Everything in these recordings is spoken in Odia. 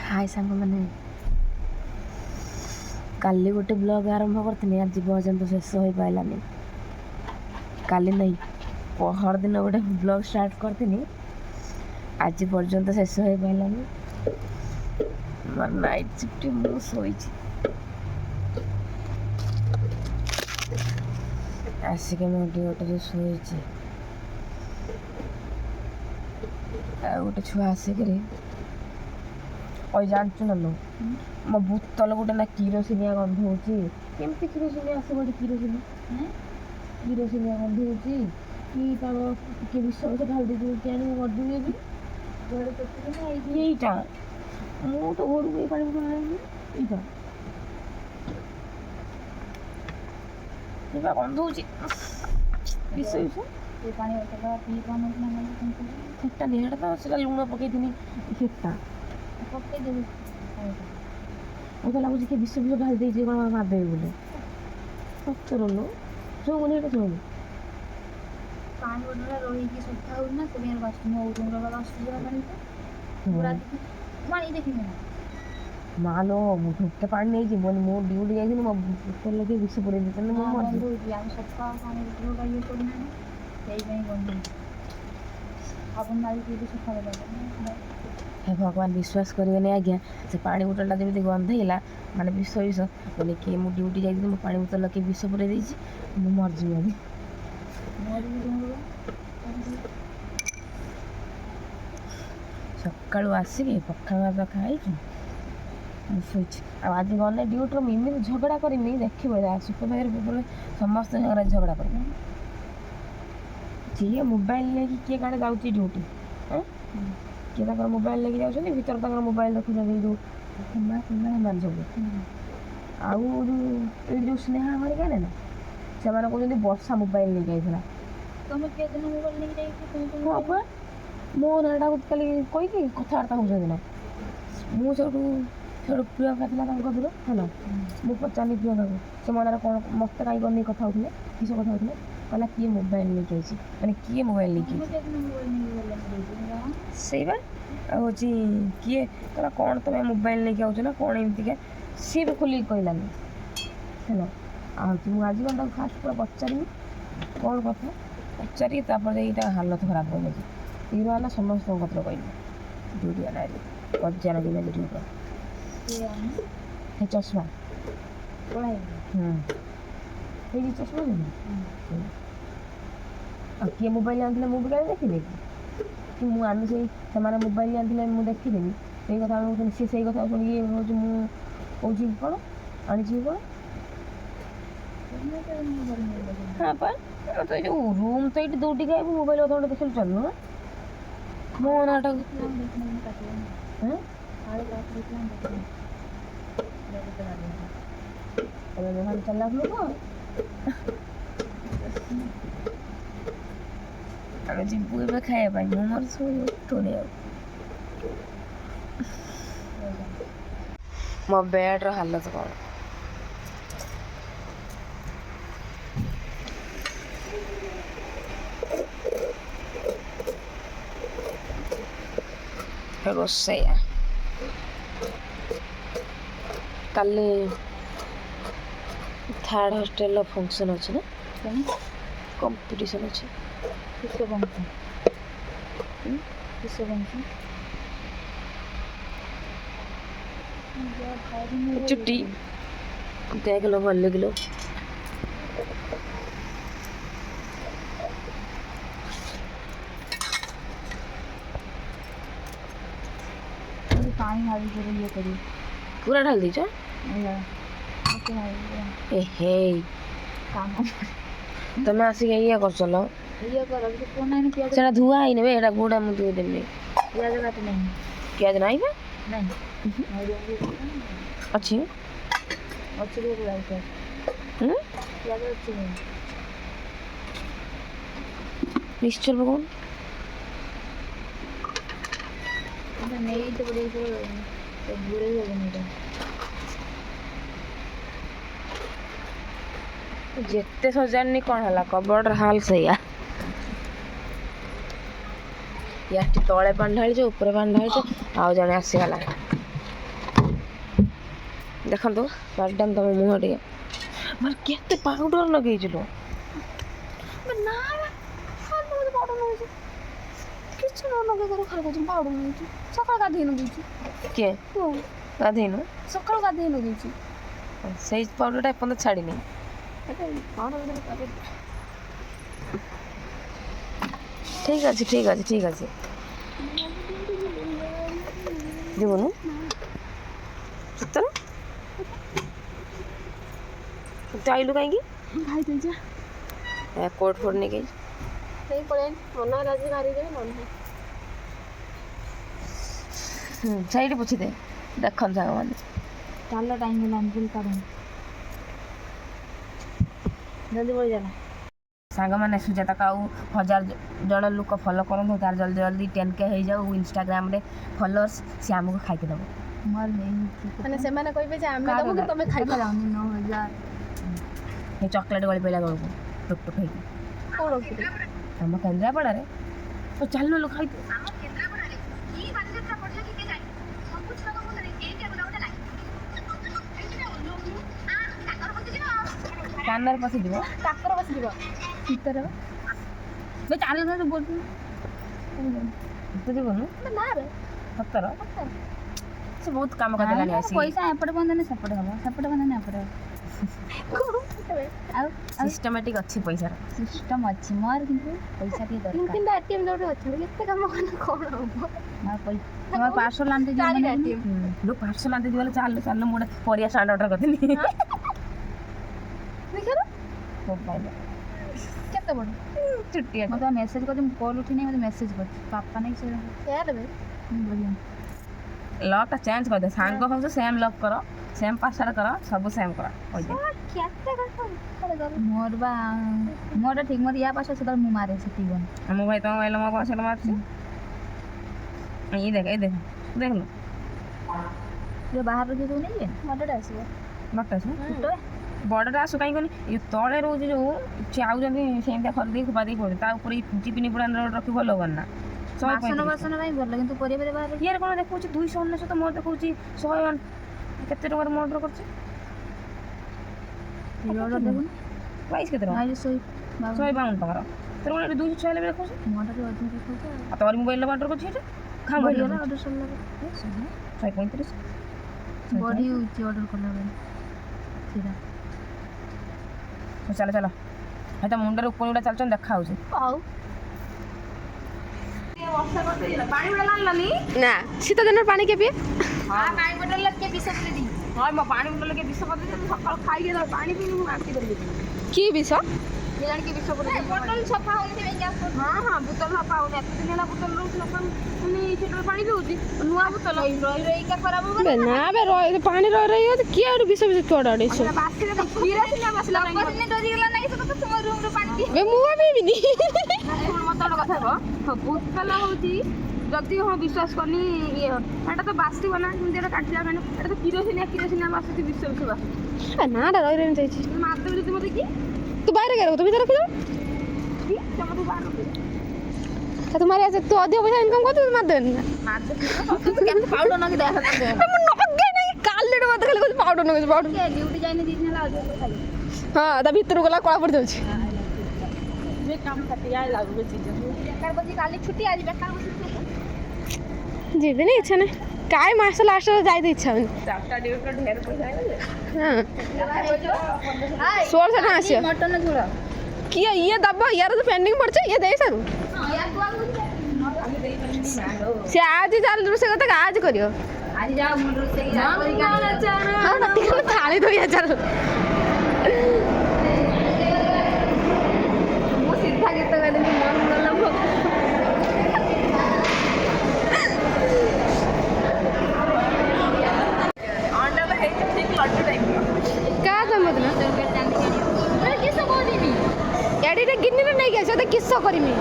हाय सांग मैंने काली गोटे ब्लॉग आरंभ करथिनी आज पर्यंत शेष हो पाइलानी। काली नहीं पहर दिन गोटे ब्लॉग स्टार्ट करथिनी आज पर्यंत शेष हो पाइलानी। मोर नाइट शिफ्ट मु सोईची आसिक मैं गोटे सोईची गोटे छुआ आसिक जानचु ना लो मो बोतल गोटे ना किरोसिनिया गंध होची केमती किरोसिनिया आसे गोटे किरोसिनिया गंध होची कि तारो के विश्वास ढाल दे कि आनी मर दूंगी कि घरे तो ना एईटा मो तो घर को पानी बोतल नहीं एईटा एबा गंध होची विश्वास ये पानी बोतल पी पानो ना ठेटा नेहटा तो सेटा लूण पकई दिनी ठेटा मत लगुच कि विश्व विश्व ढाल देती कौन मारदे बोले सचर लो शुणुनि ये शुणुनि पानी बोतल रही सफा हो ना से बाथरूम हो पानी देखी मालो मुठे पानी नहीं जी बोल मो ड्यूटी जाई मो बोतल लगे विश्व पड़े देते मो मर जी हम सफा पानी बोतल ये तो ना यही नहीं बंद अपन मारी के सफा लगा हे भगवान विश्वास करेंगे आज्ञा से पानी बोतलटा जमी गंधेला माने विष विष बोले किए मु ड्यूटी जाइए मो पानी बोतल लगे विष पुरे मु मरजी अभी सकालू आसिक पखाल भात खाई शोच आज गले ड्यूटी इमित झगड़ा करमी देखिए सुपर समस्त झगड़ा कर जी मोबाइल लेकिन किए काड़े जाऊँगी ड्यूटी किए मोबाइल लेके जाऊँ भीतर तक मोबाइल देखुं जो मान सब आउ जो स्नेहा हरिका ना से कहते वर्षा मोबाइल लेके हाँ मो नाटा कल कहीकि कथबार्ता हो ना मुझे प्रियंका थी दूर है मुझे पचारि प्रियंका को से मन कौन मत कहीं करनी कथा होते किस कथा होते कहला किए मोबाइल लेके आई मैंने किए मोबाइल लेके से हूँ किए कहला कौन तुम मोबाइल लेके आउच ना कौन एमती सी भी खोल कहलानी है आज कौन फास्ट पूरा पचारि कौन कथा पचारि हालत खराब हो गई तीर है समस्त कथा कहली ड्यूटी आना पचार दिन ड्यूटी चश्मा चश्मा किए मोबाइल आनी मुझे क्या देखी कि मुझे आनी से मोबाइल आनी मुझे देखीदेवी से कथा सी से कथा शुणी मुझे कौन आनी कौन हाँ तो जो रूम तो ये दूटी गए मोबाइल अधे देख चलू ना मो नाटक चला लोग जीबू ए खाया मोर उठुनि मो बेड हालत कौन रोसैया काली थर्ड हॉस्टेल फंक्शन अच्छे ना कंपटीशन अच्छे चुट्टी देख लो भल लगे पानी ढाल ये करी पूरा ढाल दीजिए तुम आसिक ये कर चलो से धुआ ही नहीं एटा गुड़ा मुझे धोई देनी प्याज काट नहीं प्याज नहीं बे नहीं अच्छी अच्छी प्याज अच्छी निश्चल बगुन नहीं तो बड़े बुरे हो गए जिते सजानी कौन है कबड़ हाल से या तले पानी ढाली ऊपर पानी ढाली आउ जड़े आसीगला ଦେଖନ୍ତୁ ମ୍ୟାଡ଼ାମ୍ ତମ ମୁହଁ ଟିକେ ମାନେ କେତେ ପାଉଡ଼ର ଲଗେଇଥିଲୁ ନା ପାଉଡ଼ର ଲଗେଇଛି କିଛି ନ ଲଗେଇ କରି ଖାଲି କହୁଛି ପାଉଡ଼ର ଲଗେଇଛି ସକାଳୁ ଗାଧେଇ ଲଗେଇଛି କିଏ ଗାଧେଇନୁ ସକାଳୁ ଗାଧେଇ ଲଗେଇଛି ସେଇ ପାଉଡ଼ରଟା ଏପର୍ଯ୍ୟନ୍ତ ଛାଡ଼ିନି ଠିକ୍ ଅଛି ଠିକ୍ ଅଛି ଠିକ୍ ଅଛି ଯିବୁନୁ ସତରେ ତୁ ଆଇଲୁ କାହିଁକି ଖାଇ ଦେଇଛ କୋଟ୍ ଫୋଟ୍ ନେଇକି ସେଇ ପଳେଇ ମନ ରାଜି ମାରିଦେବି ମନ ସେଇଠି ପୁଛିଦେ ଦେଖନ୍ତୁ ସାଙ୍ଗମାନେ ଚାଲ ଟାଇମ୍ ହେଲାନି ଭୁଲ କାଢ଼ୁନି ଜଲ୍ଦି ପଳେଇଯାଲା ସାଙ୍ଗମାନେ ସୁଜାତାକୁ ଆଉ 1000 ଜଣ ଲୋକ ଫଲୋ କରନ୍ତୁ ତାର ଜଲ୍ଦି ଜଲ୍ଦି 10K ହେଇଯାଉ ଇନଷ୍ଟାଗ୍ରାମରେ ଫଲୋଅର୍ସ ସେ ଆମକୁ ଖାଇକି ଦେବ ମାନେ ସେମାନେ କହିବେ ଯେ ଆମେ ଦେବୁ କି ତମେ ଖାଇବ 9000 ଏ ଚକୋଲେଟ୍ ଗଳି ପଇଲା ବେଳକୁ ଟୁକ୍ ଟୁକ୍ ହେଇକି କ'ଣ ରଖିବି ଆମ କେନ୍ଦ୍ରାପଡ଼ାରେ ତ ଚାଲୁ ଲୋକ ଖାଇତେ କାନରେ ପଶିଯିବ କାକର ବସିଯିବ ଶୀତରେ ଚାଲ ବୋଲୁ ତୁ ଯିବୁନୁ ନା ରେ ସତର ସେ ବହୁତ କାମ କରିଦେଲାଣି ଆସିକି ପଇସା ଏପଟେ ବନ୍ଧନେ ସେପଟେ ହବ ସେପଟେ ବନ୍ଧନେ ଏପଟେ ହବ ଆଉ ସିଷ୍ଟମାଟିକ୍ ଅଛି ପଇସାର ସିଷ୍ଟମ ଅଛି ମୋର କିନ୍ତୁ ପଇସା ଟିକେ ଦରକାର ତିନିଟା ATM ଯୋଉଠି ଅଛନ୍ତି କେତେ କାମ କଲେ କ'ଣ ହବ ମୋର ପାର୍ସଲ ଆଣିତେ ଯିବ ପାର୍ସଲ ଆଣିତେ ଯିବ ଚାଲ ଚାଲ ମୁଁ ଗୋଟେ ପରିବା ଷ୍ଟାଣ୍ଡ ଅର୍ଡର କରିଥିଲି କେତେ ବଡ଼ ଛୁଟିଆ ମୋତେ ମେସେଜ କରିଛି ମୁଁ କଲ୍ ଉଠି ନାହିଁ ମୋତେ ମେସେଜ କରିଛି ପାପା ନାଇଁ ସେ ବଢ଼ିଆ ଲକ୍ଟା ଚେଞ୍ଜ କରିଦେ ସାଙ୍ଗ ଫାଙ୍ଗ ସେମ୍ ଲକ୍ କର ସେମ୍ ପାସୱାର୍ଡ଼ କର ସବୁ ସେମ୍ କର ମୋର ବା ମୋର ଠିକ୍ ମୋର ୟା ପାସ ସେତେବେଳେ ମୁଁ ମାରେ ସେତିକି ଆମ ଭାଇ ତମ କହିଲେ ମୋ ପାସୱାର୍ଡ଼ ମାରୁଛି ଦେଖ ଦେଖିଲୁ ବାହାର ଯେଉଁ ନେଇଯିବେ ବଡ଼ଟା ଆସିବ ବଡ଼ଟା ଆସିବ ବଡ଼ଟା ଆସୁ କାହିଁକି କହନି ତଳେ ରହୁଛି ଯେଉଁ ଚାହୁଁଛନ୍ତି ସେମିତିଆ ଖରିଦେଇ ଖୋପା ଦେଇ ପଡ଼େ ତା ଉପରେ ଚିପିନି ପୁରା ରଖି ଭଲ ହବନି ନା ବାସନ ପାଇଁ ଭଲ କିନ୍ତୁ ପରିବା ବାହାର ଇଏରେ କ'ଣ ଦେଖାଉଛି 299 ମୋର ଦେଖାଉଛି 100 କେତେ ଟଙ୍କାର ମୁଁ ଅର୍ଡ଼ର କରିଛି ପ୍ରାଇସ୍ କେତେ ଟଙ୍କା 152 ଟଙ୍କାର ତୋର ଗୋଟେ 206 ହେଲେ ବି ଦେଖାଉଛି ମୋଟା ଅଧିକ ଦେଖାଉଛି ଆଉ ତୋର ମୋବାଇଲରେ ଅର୍ଡ଼ର କରିଛି ଏଇଟା ଖାଁ ବଢ଼ିଗଲା ଅର୍ଡ଼ର ସରିଲା 135 ବଢ଼ି ହେଉଛି ଅର୍ଡ଼ର କଲାବେଳେ ସେଇଟା ଚାଲ ଚାଲ ଏଇଟା ମୁଣ୍ଡରେ ଉପରେ ଗୁଡ଼ା ଚାଲୁଛନ୍ତି ଦେଖା ହେଉଛି ହଉ ପାଣି ବୋଟଲ ଆଣିଲନି ନା ଶୀତ ଦିନରେ ପାଣି କିଏ ପିଏ ପାଣି ବୋଟଲ କିଏ ବିଷ ପକେଇ ହଁ ମୋ ପାଣି ବୋଟଲ କିଏ ବିଷ ପକେଇ ସକାଳୁ ଖାଇକି ପାଣି ପିଇ ମୁଁ ବାନ୍ତି କରିବି କି ବିଷ କିଏ ଜାଣିକି ବିଷ ପକେଇ ବୋଟଲ ସଫା ହଉନି ହଁ ହଁ ବୋତଲ ସଫା ହଉନି ଏତେ ଦିନ ହେଲା ବୋତଲ ରହୁଛି ଲୋକ ପୁଣି ସେଠୁ ପାଣି ପିଉଛି ନୂଆ ବୋତଲ ରହି ରହିକା ଖରାପ ହବ ନା ବେ ପାଣି ରହି କିଏ ଆଡୁ ବିଷ କୁଆଡ଼େ ଆଡ଼େ ବାସିଲେ କିରାସିନା ବାସିଲା ଦିନେ ଡରିଗଲା ନାଇଁ ସେ କଥା ତୁମ ରୁମରୁ ପାଣି ପିଇ ମୁଁ ପିଇବିନି ମତେ ଗୋଟେ କଥା କହ ବୋତଲ ହଉଛି ଯଦି ହଁ ବିଶ୍ୱାସ କନି ଇଏ ଏଇଟା ତ ବାସିବ ନା ଯେମିତି ଏଇଟା କାଟିଲା ମାନେ ଏଇଟା ତ କିରୋସିନିଆ ବାସୁଛି ବିଷ ବାସୁଛି ନା ଟା ରହି ଯାଇଛି ମାରିଦେବି ଯଦି ମୋତେ କି ତୁ ବାହାରେ ଗେରବୁ ତୁ ଭିତରେ ରଖିଦେବୁ ତମେ ବାହାର ତୁ ମାରି ତୁ ଅଧିକ ପଇସା ଇନକମ୍ କରୁଛୁ ତୁ ମାରିଦେବେନି କେତେ ପାଉଡର ନକି ଦେଖ କାଲି ମତେ ଖାଲି କହୁଛି ପାଉଡର ନଗେଇଛି ପାଉଡର ଡ୍ୟୁଟି ଯାଇନି 2 ଦିନ ହେଲା ହଁ ତା ଭିତରକୁ ଗଲା କଳା ପଡ଼ିଯାଉଛି କାଲି ଛୁଟି ଆଜି ବେକାର ବସି ଯିବିନି ଇଚ୍ଛା ନାହିଁ କାଇଁ ମାସ ଲାଷ୍ଟରେ ଯାଇତେ ଇଚ୍ଛା ହଉନି 4ଟା ଡ୍ୟୁଟିର ଢେର ପଇସା ହଁ 1600 ଟଙ୍କା ଆସିବ ମଟନ ଝୋଳ କିଏ ଇଏ ଦବ ୟାର ତ ପେଣ୍ଡିଂ ପଡ଼ିଛି ଇଏ ଦେଇ ସାରୁ ସେ ଆଜି ଚାଲ ରୋଷେଇ କଥା ଆଜି କରିବ ଆଜି ଯାଅ ମୁଁ ରୋଷେଇ ଥାଳି ଧୋଇ ଚାଲ ମୁଁ ସିଧା ଗୀତ ଗାଇଦେବି ମନ ଗଲା क्या जन्मदिन एडिटे गिन्नी नहीं गया तो किस करमी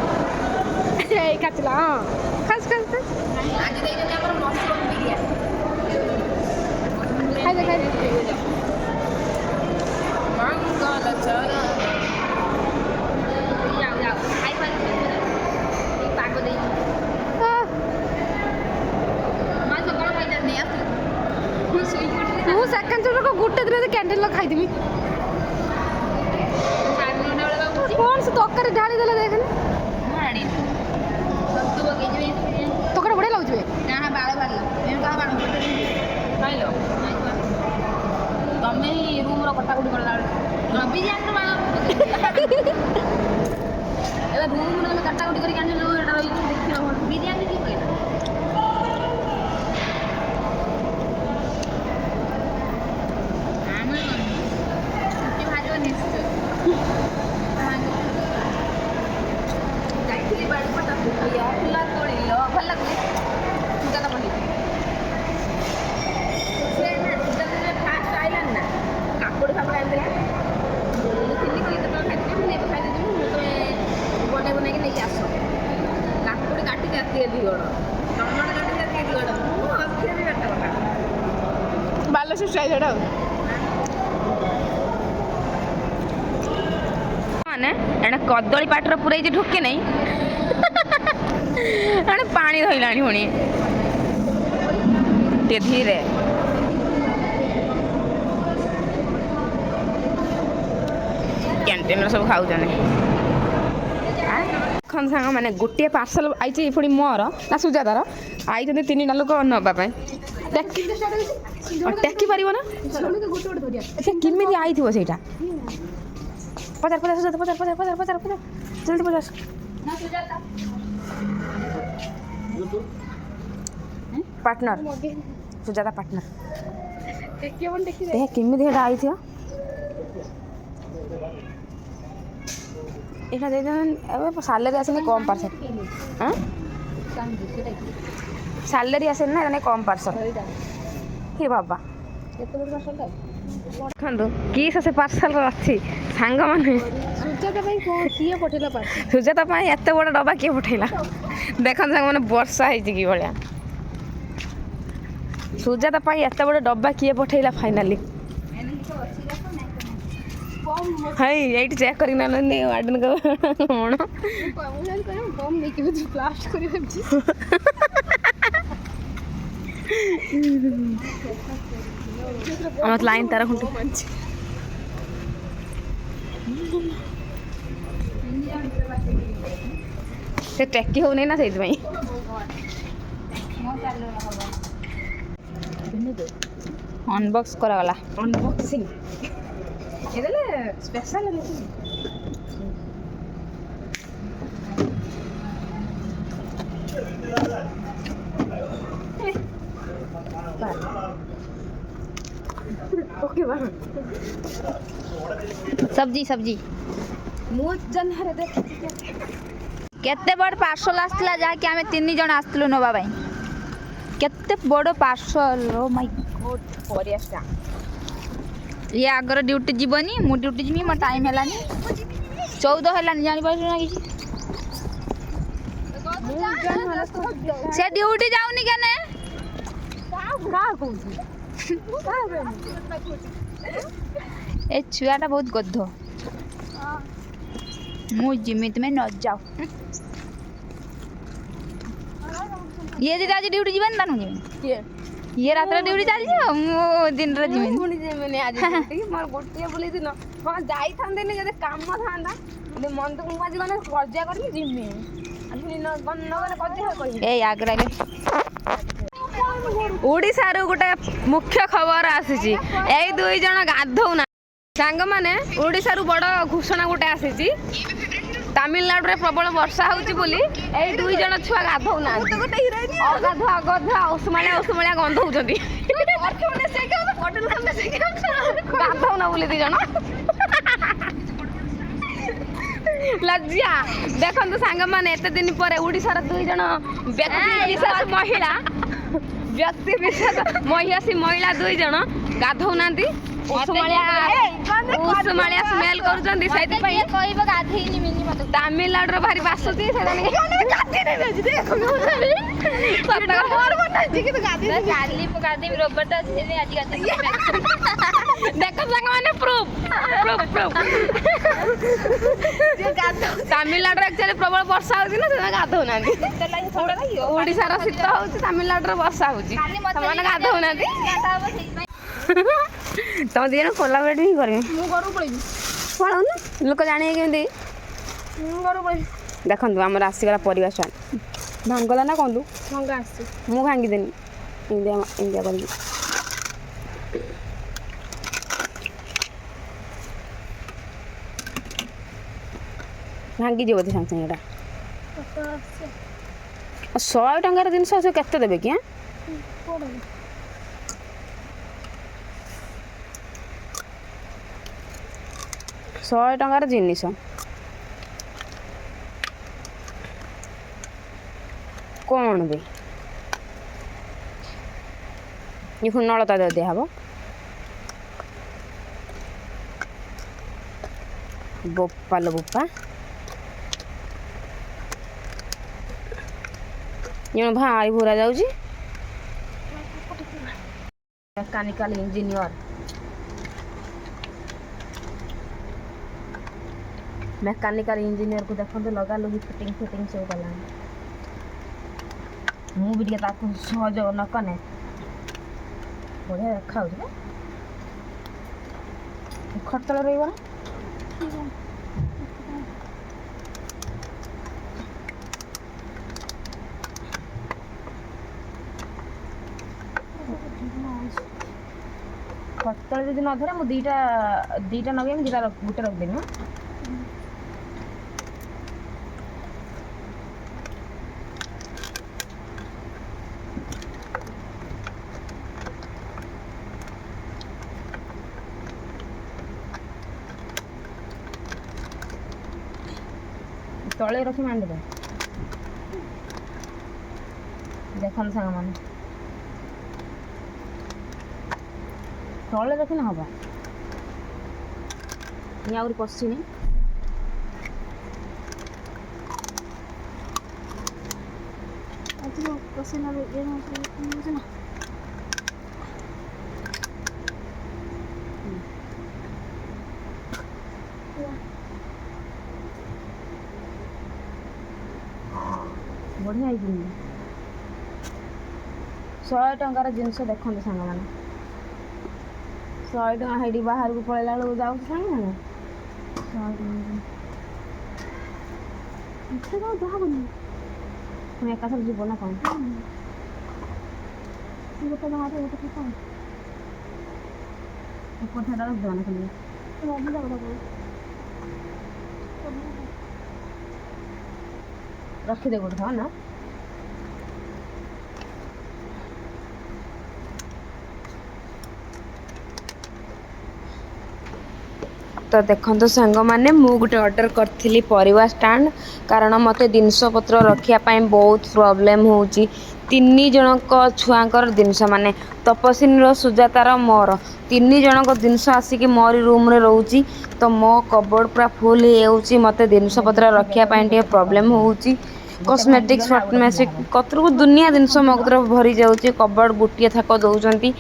खाचला हाँ खास खास खाई दे ମୁଁ ସେକେଣ୍ଡ ଥର ଗୋଟେ ଦିନରେ କ୍ୟାଣ୍ଡେଲ ଖାଇଦେବି କ'ଣ ସେ ତରକାରୀ ଢାଳି ଦେଲେ ଦେଖେନି ତରକାରୀ ବଢ଼ିଆ ଲାଗୁଛି ତମେ ରୁମ୍ର କଟାକୁଟି କଲା ବିରିୟାନୀ ଏବେ ରୁମ୍ରେ ଆମେ କାଟାକୁଟି କରିକି ଆଣିଲୁ ଏଇଟା ରହିଛି ଦେଖିବ ବିରିୟାନୀ କି କହିଲା ଆମେ ଭାଜିବ ନିଶ୍ଚୟ ଯାଇଥିଲି ବାଡ଼ିପଟା ଫୁଲା ତୋଳିଲ ଭଲ ଲାଗୁଛି ସୁଜାତା ପଣ୍ଡିତ ସେ ନା ସୁଜାତା ଫାଷ୍ଟ ଆଇଲାନି ନା କାକୁଡ଼ି ଫାକୁଡ଼ି ଆଣିଥିଲା ମୁଁ ଥିଲି କହିଲି କେତେବେଳେ ଖାଇଥିଲି ମୁଁ ଏବେ ଖାଇଦେବି ମୁଁ ତମେ ବନେଇକି ନେଇକି ଆସ କାକୁଡ଼ି କାଟିକି ଆସିଥିଲେ 2 ଗଡ଼ ଟମାଟୋ କାଟିକି ଆସିଥିଲେ 2 ଗଡ଼ ମୁଁ ଆସିଥିଲି ଗୋଟେ କଥା ବାଲେଶ୍ୱର ଷ୍ଟାଇଲ୍ ସେଇଟା ଆଉ ମାନେ ଏଣେ କଦଳୀ ପାଟର ପୁରେଇଛି ଢୋକେ ନାହିଁ ଏଣେ ପାଣି ଧଇଲାଣି ପୁଣି ଟିକେ ଧୀରେ କ୍ୟାଣ୍ଟିନ୍ରେ ସବୁ ଖାଉଛନ୍ତି ସାଙ୍ଗ ମାନେ ଗୋଟିଏ ପାର୍ସଲ ଆଇଛି ପୁଣି ମୋର ନା ସୁଜାତାର ଆଇଛନ୍ତି 3ଟା ଲୋକ ନେବା ପାଇଁ ଟେକି ପାରିବ ନା ସେ କେମିତି ଆଇଥିବ ସେଇଟା ପଚାର ସୁଜାତା ପଚାର ଜଲ୍ଦି ପଚାର ପାର୍ଟନର ସୁଜାତା ପାର୍ଟନର କେମିତି ସେଇଟା ଆଇଥିବ ଏଇଟା ଦେଇଦେବେ ସାଲେରୀ ଆସେନି କମ୍ ପାର୍ସଲ ସାଲେରୀ ଆସେନି ନା ଏଇଟା କମ୍ ପାର୍ସଲ କି ବାବା ଦେଖନ୍ତୁ କି ସେ ପାର୍ସଲର ଅଛି ସାଙ୍ଗମାନେ ସୁଜାତା ପାଇଁ କିଏ ପଠେଇଲା ପାର୍ସଲ ସୁଜାତା ପାଇଁ ଏତେ ବଡ଼ ଡବା କିଏ ପଠେଇଲା ଦେଖନ୍ତୁ ସାଙ୍ଗମାନେ ବର୍ଷା ହେଇଛି କି ଭଳିଆ ସୁଜାତା ପାଇଁ ଏତେ ବଡ଼ ଡବା କିଏ ପଠେଇଲା ଫାଇନାଲି ହାଇ ଏଇଠି ଚେକ୍ କରିକି ନହେଲେ ୱାର୍ଡେନ୍ କ'ଣ ବମ୍ ନେଇକି ବ୍ଲାଷ୍ଟ କରି ଭାବୁଛି আমার লাইন তারা খুঁটে ସେ ଟେକି ହଉନି ନା ସେଇଥିପାଇଁ ଅନବକ୍ସ କରାଗଲା ଅନବକ୍ସିଂ ଏଦେଲେ ସ୍ପେଶାଲ ओके बा सब्जी मु जन्हरे देख केते बड़ पार्सल आसला जाके आमे 3 जण आस्तलु नबा भाई केते बड़ पार्सल ओ माय गॉड परियास्टा ये आगर ड्यूटी जीवनी मु ड्यूटी जिमी म टाइम हेलानी 14 हेलानी जानि पाइछु ना किछि से ड्यूटी जाउनी केने का कहू ए छुआटा बहुत गद्ध मु जिमित में न जाओ ये जी आज ड्यूटी जीवन तानु जीवन ये रात ड्यूटी चल जाओ मु दिन रे जीवन पुणी जेमने आज ड्यूटी मोर गोटिया बोली दिन हां जाई थांदे ने जदे काम थांदा दे मन तो मु आज गने कर्जा करनी जिमि अनि न गन न गने कर्जा कहि ए आगरा के ओडिसा रो गोटे मुख्य खबर आसीची ए 2 जण गाधौ ना सांग माने ओडिसा रो बड़ घोषणा गोटे आसीची तमिलनाडु रे प्रबल वर्षा होउची बोली ए 2 जण छुआ गाधौ ना गोटे हिरोइन अगाधुआ गधा उसमळिया गंध होउचंदी अर्थने से के होटल हमने से के गाधौ ना बोली 2 जण लज्जा देखंतु सांग माने एते दिन परे ओडिसा रो 2 जण व्यक्ति विशेष महिला 2 जण गाधौ नांती उसमळिया स्मेल करूचंदी सेति पई कहबो गाधेई नि मिनी मत तमिलनाडु रो भारी बासुती से गाधे नै भेज देखो सत्ता मोर बना जी के गाधे काली गाधे रोबट से आज गाधे देखो संग माने प्रूफ जे गाधो तमिलनाडु रे एक्चुअली प्रबल वर्षा होची ना से गाधौ नांती ओडिसा रो शीत होची तमिलनाडु रो वर्षा होची तमने गाधौ नांती ତମ ଦି ଜଣ କୋଲାବରେଟ୍ ହିଁ କରିବେ। ମୁଁ ଘରକୁ ପଳେଇବି। ପଳାଉନ ଲୋକ ଜାଣିବେ କେମିତି? ମୁଁ ଘରକୁ ପଳେଇବି। ଦେଖନ୍ତୁ ଆମର ଆସିଗଲା ପରିବା ଷ୍ଟାଣ୍ଡ। ଭାଙ୍ଗଲା ନା କହନ୍ତୁ? ଭଙ୍ଗା ଆସିଛି। ମୁଁ ଭାଙ୍ଗିଦେନି ଏମିତିଆ ଏମିତିଆ କରିକି। ଭାଙ୍ଗିଯିବ ବୋଧେ ସାଙ୍ଗେ ସାଙ୍ଗେ ଏଇଟା। 100 ଟଙ୍କାର ଜିନିଷ ସେ କେତେ ଦେବେ କି? 100 ଟଙ୍କାର ଜିନିଷ କ'ଣ ବେ? ଏ ପୁଣି ନଳତା ଦିଆହବ। ବୋପାଲ ବୋପା ଜଣ ଭାଇ ଭରା ଯାଉଛି। ମେକାନିକାଲ ଇଞ୍ଜିନିୟର କୁ ଦେଖନ୍ତୁ ଲଗା ଲଗି ଫିଟିଙ୍ଗ ସବୁ କଲାଣି। ମୁଁ ବି ଟିକେ ତାକୁ ସହଯୋଗ ନ କଲେ ବଢ଼ିଆ ଦେଖାଯାଉଛି ନା ଖଟତଳ ରହିବ ନା। ଖଟତଳ ଯଦି ନ ଧରେ ମୁଁ ଦିଟା ନଗେଇବି, ଗୋଟେ ରଖିଦେବି। ତଳେ ରଖି ମାଣ୍ଡିଦେବେ। ଦେଖନ୍ତୁ ସାଙ୍ଗମାନେ ତଳେ ରଖିଲେ ହବ। ଇଏ ଆହୁରି ପଶିନି। ବଢ଼ିଆ ହେଇଛି। 100 ଟଙ୍କାର ଜିନିଷ ଦେଖନ୍ତୁ ସାଙ୍ଗମାନେ। 100 ଟଙ୍କା ହେଇଠି ବାହାରକୁ ପଳେଇଲା ବେଳକୁ ଯାଉଛି ସାଙ୍ଗମାନେ। 100 ଟଙ୍କା ପୁଣି ଏକାଥରେ ଯିବ ନା କ'ଣ? ଗୋଟେ ଟଙ୍କାରେ ଗୋଟେ କଥା କଥାଟା ରଖିଦେବା ନା ଖାଲି ରଖିଦେ ଗୋଟେ ଥର ନା। ତ ଦେଖନ୍ତୁ ସାଙ୍ଗମାନେ ମୁଁ ଗୋଟେ ଅର୍ଡ଼ର କରିଥିଲି ପରିବା ଷ୍ଟାଣ୍ଡ, କାରଣ ମୋତେ ଜିନିଷପତ୍ର ରଖିବା ପାଇଁ ବହୁତ ପ୍ରୋବ୍ଲେମ୍ ହେଉଛି। 3 ଜଣଙ୍କ ଛୁଆଙ୍କର ଜିନିଷ, ମାନେ ତପସ୍ୱିନୀର, ସୁଜାତାର, ମୋର 3 ଜଣଙ୍କ ଜିନିଷ ଆସିକି ମୋରି ରୁମ୍ରେ ରହୁଛି। ତ ମୋ କବୋର୍ଡ଼ ପୁରା ଫୁଲ୍ ହେଇଯାଉଛି। ମୋତେ ଜିନିଷପତ୍ର ରଖିବା ପାଇଁ ଟିକେ ପ୍ରୋବ୍ଲେମ୍ ହେଉଛି। କସ୍ମେଟିକ୍ସ ଫଟମେଟିକ୍ କତରକୁ ଦୁନିଆ ଜିନିଷ ମୋ କତିରେ ଭରି ଯାଉଛି। କବୋର୍ଡ଼ ଗୋଟିଏ ଥାକ ଦେଉଛନ୍ତି।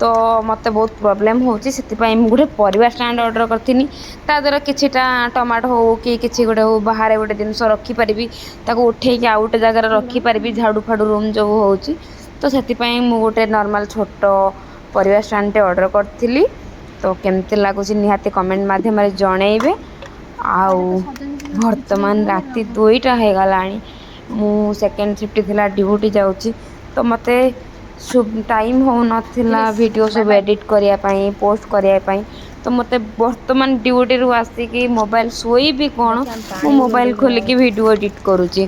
ତ ମୋତେ ବହୁତ ପ୍ରୋବ୍ଲେମ୍ ହେଉଛି। ସେଥିପାଇଁ ମୁଁ ଗୋଟେ ପରିବା ଷ୍ଟାଣ୍ଡ ଅର୍ଡ଼ର କରିଥିଲି। ତା ଦ୍ୱାରା କିଛିଟା ଟମାଟୋ ହେଉ କି କିଛି ଗୋଟେ ହେଉ ବାହାରେ ଗୋଟେ ଜିନିଷ ରଖିପାରିବି, ତାକୁ ଉଠେଇକି ଆଉ ଗୋଟେ ଜାଗାରେ ରଖିପାରିବି। ଝାଡ଼ୁ ଫାଡ଼ୁ ରୁମ୍ ଯେଉଁ ହେଉଛି, ତ ସେଥିପାଇଁ ମୁଁ ଗୋଟେ ନର୍ମାଲ୍ ଛୋଟ ପରିବା ଷ୍ଟାଣ୍ଡଟେ ଅର୍ଡ଼ର କରିଥିଲି। ତ କେମିତି ଲାଗୁଛି ନିହାତି କମେଣ୍ଟ ମାଧ୍ୟମରେ ଜଣେଇବେ। ଆଉ ବର୍ତ୍ତମାନ ରାତି 2ଟା ହେଇଗଲାଣି। ମୁଁ ସେକେଣ୍ଡ ସିଫ୍ଟ ଥିଲା ଡ୍ୟୁଟି ଯାଉଛି। ତ ମୋତେ ଟାଇମ୍ ହେଉନଥିଲା ଭିଡ଼ିଓ ସବୁ ଏଡ଼ିଟ୍ କରିବା ପାଇଁ, ପୋଷ୍ଟ କରିବା ପାଇଁ। ତ ମୋତେ ବର୍ତ୍ତମାନ ଡ୍ୟୁଟିରୁ ଆସିକି ମୋବାଇଲ ଶୋଇବି କ'ଣ, ମୁଁ ମୋବାଇଲ ଖୋଲିକି ଭିଡ଼ିଓ ଏଡ଼ିଟ୍ କରୁଛି।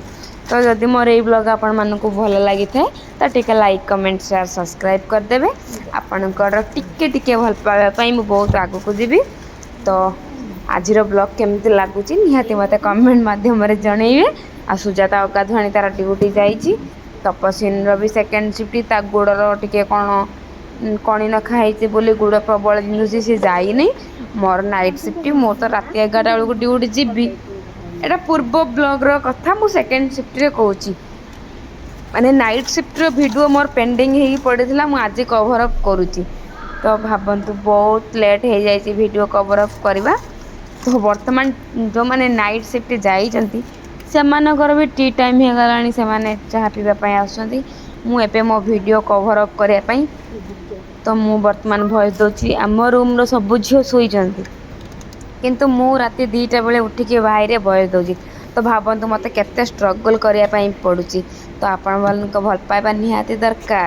ତ ଯଦି ମୋର ଏଇ ବ୍ଲଗ୍ ଆପଣମାନଙ୍କୁ ଭଲ ଲାଗିଥାଏ ତ ଟିକେ ଲାଇକ୍, କମେଣ୍ଟ, ସେୟାର, ସବସ୍କ୍ରାଇବ୍ କରିଦେବେ। ଆପଣଙ୍କର ଟିକେ ଭଲ ପାଇବା ପାଇଁ ମୁଁ ବହୁତ ଆଗକୁ ଯିବି। ତ ଆଜିର ବ୍ଲଗ୍ କେମିତି ଲାଗୁଛି ନିହାତି ମୋତେ କମେଣ୍ଟ ମାଧ୍ୟମରେ ଜଣେଇବେ। ଆଉ ସୁଜାତା ଅଗାଧୁଆଣୀ ତା'ର ଡ୍ୟୁଟି ଯାଇଛି। ତପସ୍ୱିନୀର ବି ସେକେଣ୍ଡ ସିଫ୍ଟ, ତା ଗୋଡ଼ର ଟିକେ କ'ଣ କଣି ନଖା ହେଇଛି ବୋଲି ଗୋଡ଼ ପ୍ରବଳ ବିନ୍ଧୁଛି, ସେ ଯାଇନି। ମୋର ନାଇଟ୍ ସିଫ୍ଟ, ମୁଁ ତ ରାତି 11ଟା ବେଳକୁ ଡ୍ୟୁଟି ଯିବି। ଏଇଟା ପୂର୍ବ ବ୍ଲଗ୍ର କଥା, ମୁଁ ସେକେଣ୍ଡ ସିଫ୍ଟରେ କହୁଛି। ମାନେ ନାଇଟ୍ ସିଫ୍ଟର ଭିଡ଼ିଓ ମୋର ପେଣ୍ଡିଙ୍ଗ ହେଇକି ପଡ଼ିଥିଲା, ମୁଁ ଆଜି କଭର୍ ଅପ୍ କରୁଛି। ତ ଭାବନ୍ତୁ ବହୁତ ଲେଟ୍ ହେଇଯାଇଛି ଭିଡ଼ିଓ କଭର୍ ଅପ୍ କରିବା। ତ ବର୍ତ୍ତମାନ ଯେଉଁମାନେ ନାଇଟ୍ ସିଫ୍ଟ ଯାଇଛନ୍ତି ସେମାନଙ୍କର ବି ଟି ଟାଇମ୍ ହେଇଗଲାଣି, ସେମାନେ ଚାହା ପିଇବା ପାଇଁ ଆସୁଛନ୍ତି। ମୁଁ ଏବେ ମୋ ଭିଡ଼ିଓ କଭର୍ ଅପ୍ କରିବା ପାଇଁ ତ ମୁଁ ବର୍ତ୍ତମାନ ଭଏସ୍ ଦେଉଛି। ଆମ ରୁମ୍ର ସବୁ ଝିଅ ଶୋଇଛନ୍ତି କିନ୍ତୁ ମୁଁ ରାତି 2ଟା ବେଳେ ଉଠିକି ଭାଇରେ ଭଏସ୍ ଦେଉଛି। ତ ଭାବନ୍ତୁ ମୋତେ କେତେ ଷ୍ଟ୍ରଗଲ୍ କରିବା ପାଇଁ ପଡ଼ୁଛି। ତ ଆପଣମାନଙ୍କ ଭଲ ପାଇବା ନିହାତି ଦରକାର।